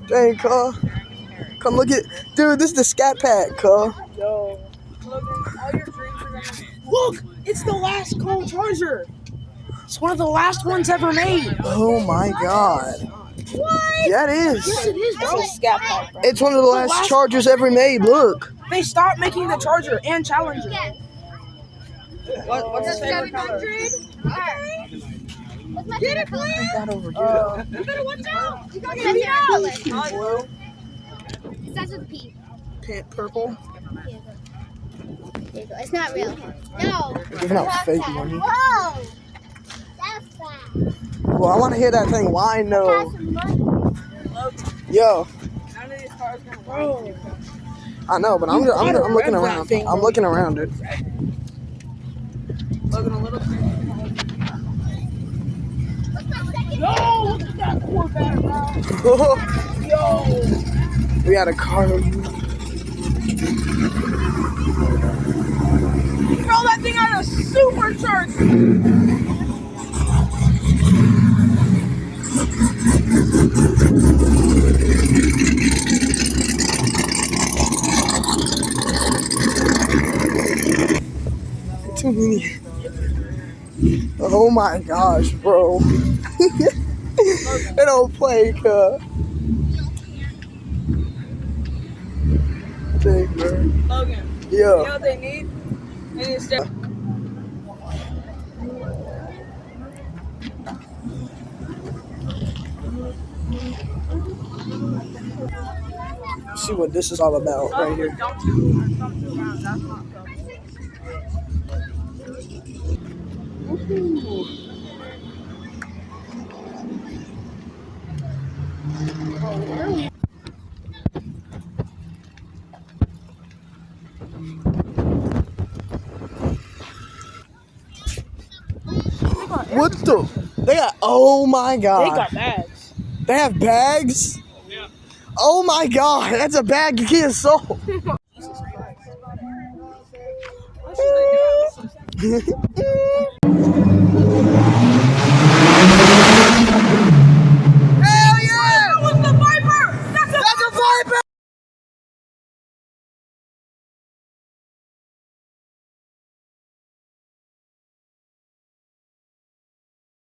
Dang, cuz. Come look at, dude. This is the Scat Pack, cuz. Yo. Look, it's the last cold charger. It's one of the last ones ever made. Oh my god. What? Yeah, it is. Yes, it is, bro. Scat Pack, bro. It's one of the last chargers ever made. Look. They stopped making the charger and Challenger. What's his favorite color? 700? What's my favorite color? That over here. You better watch out. You gotta get out. It starts with a P. Purple. There you go. It's not real. No. They're giving out fake money. Whoa. That's bad. Well, I want to hear that thing whine though. Yo. Bro. I know, but I'm looking around. I'm looking around it. Logan, a little bit. Yo, look at that Corvette, bro. Yo. We got a car. Bro, that thing had a supercharger. Too many. Oh my gosh, bro. They don't play, cuz. Dang, bro. Logan, Yeah. you know what they need? They need to step. See what this is all about right here. What the? They got, oh my god. They got bags. They have bags? Yeah. Oh my god, that's a bag you can't sold. Jesus Christ.